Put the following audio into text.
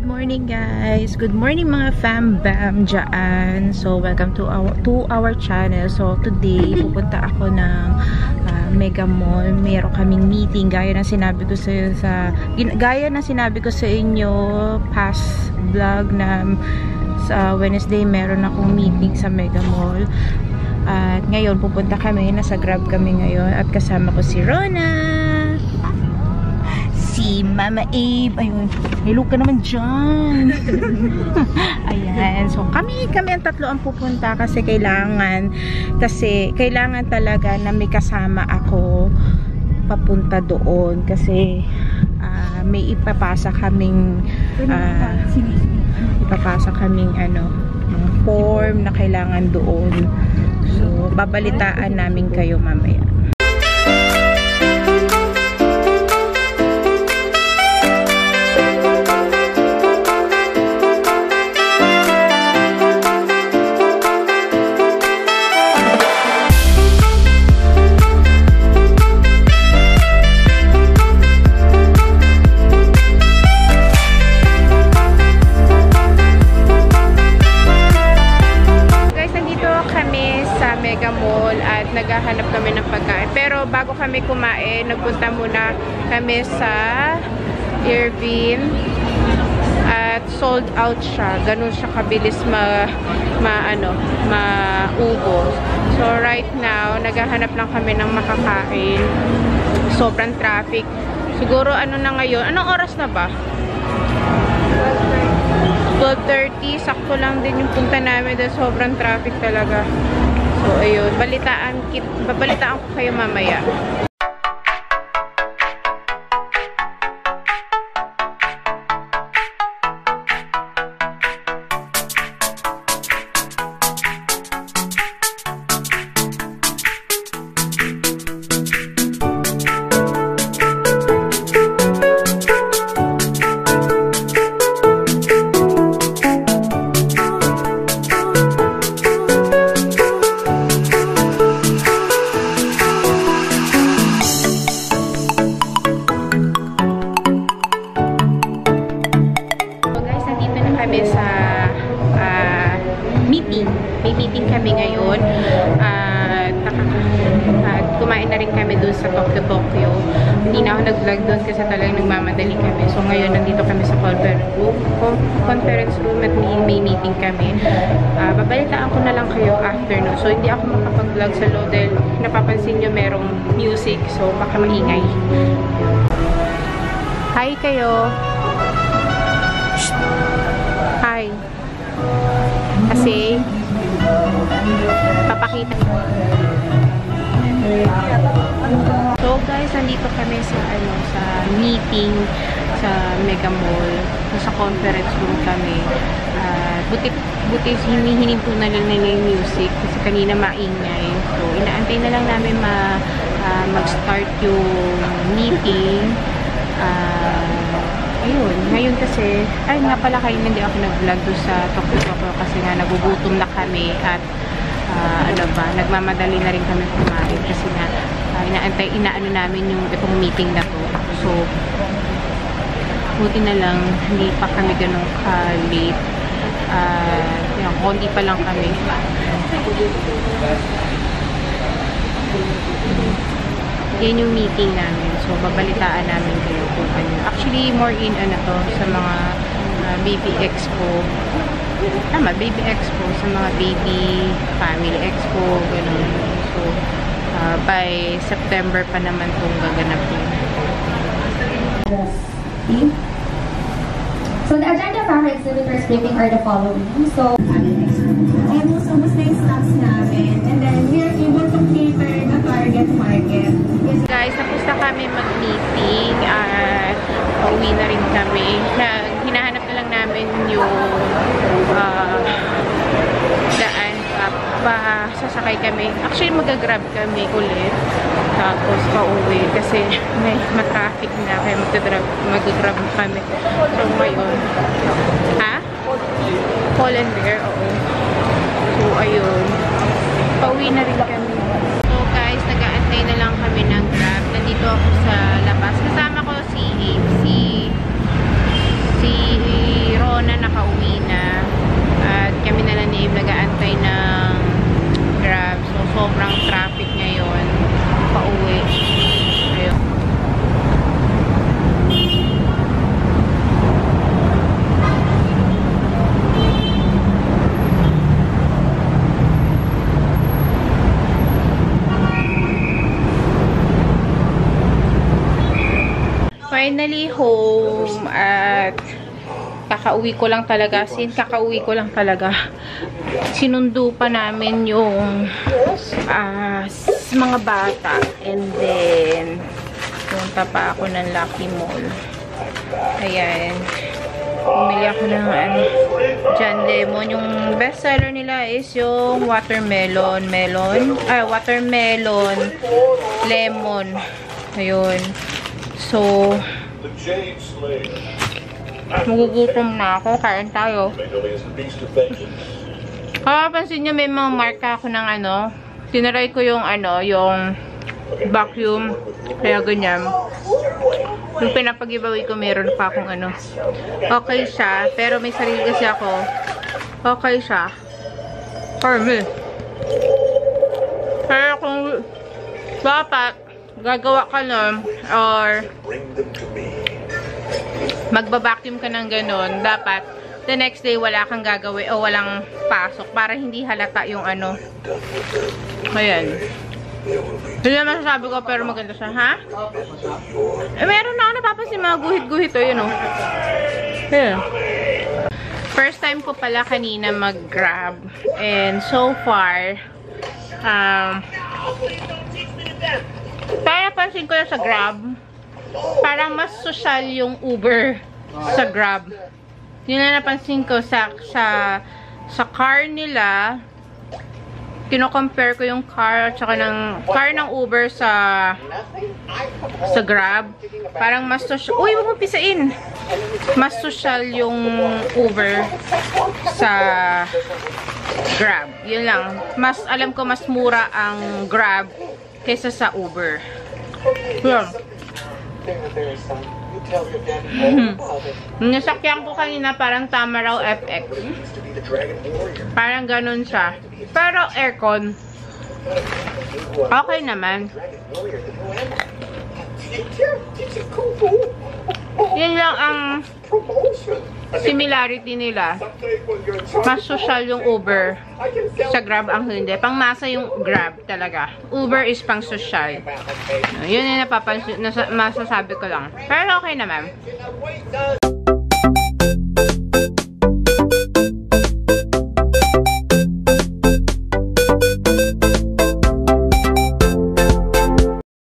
Good morning guys. Good morning mga fam-bam dyan. So welcome to our channel. So today pupunta ako ng Mega Mall. Meron kaming meeting gaya ng sinabi ko sa inyo past vlog na sa Wednesday meron akong meeting sa Mega Mall. At ngayon pupunta kami, nasa Grab kami ngayon at kasama ko si Rona. Si Mama Abe. Ayun. Hello ka naman dyan. Ayan. So, kami ang tatlo ang pupunta kasi kailangan talaga na may kasama ako papunta doon kasi may ipapasa kaming form na kailangan doon. So, babalitaan namin kayo mamaya. Naghahanap kami ng pagkain. Pero bago kami kumain, nagpunta muna kami sa Irvin at sold out siya. Ganun siya kabilis maubos. So right now, naghahanap lang kami ng makakain. Sobrang traffic. Siguro na ngayon? Anong oras na ba? 12:30. Sakto lang din yung punta namin dahil sobrang traffic talaga. So, ayun. Babalitaan ko kayo mamaya. May meeting kami ngayon at kumain na rin kami doon sa Tokyo. Hindi na ako nag-vlog doon kasi talagang nagmamadali kami. So ngayon nandito kami sa conference room at may meeting kami. Babalitaan ko na lang kayo after no. So hindi ako makapag-vlog sa loob dahil napapansin nyo merong music. So baka maingay. Hi kayo! Hi! Kasi papakita. So guys, nandito kami sa meeting sa Mega Mall. Sa conference room kami. Buti hinihinto na lang nila yung music kasi kanina maingay. So inaantay na lang namin mag-start yung meeting. Ayun, ngayon kasi, ay nga pala kayo hindi ako nag-vlog doon sa Tokyo kasi nga nagugutom na kami at nagmamadali na rin kami kumain kasi nga inaano namin yung itong meeting na to. So, buti na lang hindi pa kami ganun ka-late. Konti pa lang kami. Yan yung meeting namin. So, babalitaan namin kayo kung ano. Actually, more in sa mga baby expo. Tama, baby expo. Sa mga baby family expo. Ganun. So, by September pa naman itong gaganapin. So, the agenda for our exhibitors briefing are the following. So, almost na yung stocks namin. And then, we are able to cater the target market. Guys, tapos na kami mag-meeting at pauwi na rin kami. Hinahanap na lang namin yung daan pa sasakay kami. Actually, mag-grab kami ulit. Tapos pauwi kasi may matraffic na kaya mag-grab kami. So, ngayon. Ha? Colander, oo. So, ayun. Pauwi na rin kami. So, guys, nag-aantay na lang kami ng Grab. Nandito ako sa labas. Kasama ko si kakauwi na. At kami na lang ni Eve nag-aantay ng Grab. So, sobrang traffic ngayon. Pauwi. Ayun. Finally home at kakauwi ko lang talaga. Sinundo pa namin yung mga bata, and then punta pa ako ng Lucky Mall. Ayan, bumili ako ng John Lemon. Yung best seller nila is yung watermelon lemon. Ayun. So, magugutom na ako. Kain tayo. Kapansin nyo, may mga marka ako ng tinaray ko yung yung vacuum. Kaya ganyan. Yung pinapag-giveaway ko, meron pa akong okay siya. Pero may sarili kasi ako. Okay siya. For me. Pero kung dapat gagawa ka nun, or magbabacuum ka ng ganun, dapat the next day wala kang gagawin o walang pasok para hindi halata yung Ayan. Hindi naman masasabi ko, pero maganda siya, ha? Meron na ako napapansin mga guhit-guhit, yun, Ayan. First time ko pala kanina mag-Grab, and so far, kaya napansin ko na sa Grab, parang mas social yung Uber sa Grab. Yun na napansin ko sa car nila. Kino-compare ko yung car at saka car ng Uber sa Grab. Parang mas social. Uy, wag mo pisain. Mas social yung Uber sa Grab. Yun lang. Alam ko mas mura ang Grab kaysa sa Uber. Yan. Nasakyan ko kanina, parang Tamaraw FX. Parang ganun siya. Pero aircon. Okay naman. Yun lang ang similarity nila. Mas social yung Uber. Sa Grab ang hindi. Pangmasa yung Grab talaga. Uber is pang social. Yun yung masasabi ko lang. Pero okay naman.